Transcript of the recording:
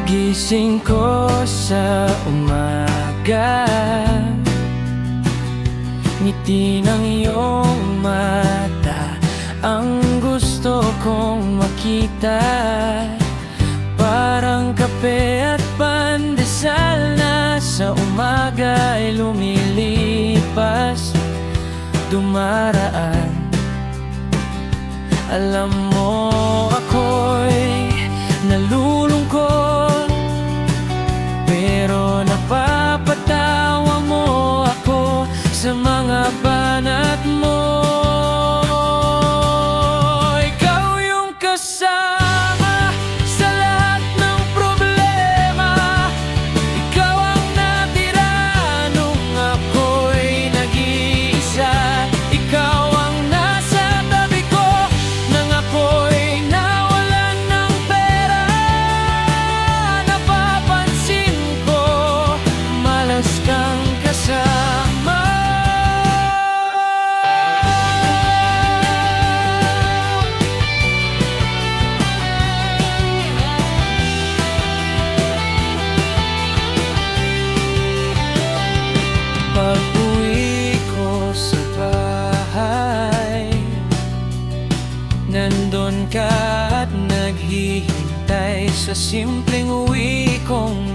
Gising ko sa umaga, ngiti ng iyong mata ang gusto kong makita. Parang kape at pandesal na sa umaga ay lumilipas, dumaraan. Alam mo ako'y nalulungkot, pero napapatawa mo ako sa mga banat mo. Ikaw yung kasama sa lahat ng problema. Ikaw ang natira nung ako'y nag-iisa. Ikaw ang nasa tabi ko nang ako'y nawalan ng pera. Napapansin ko, malas kang kasama. Pag-uwi ko sa bahay, nandun ka at naghihintay sa simpleng uwi kong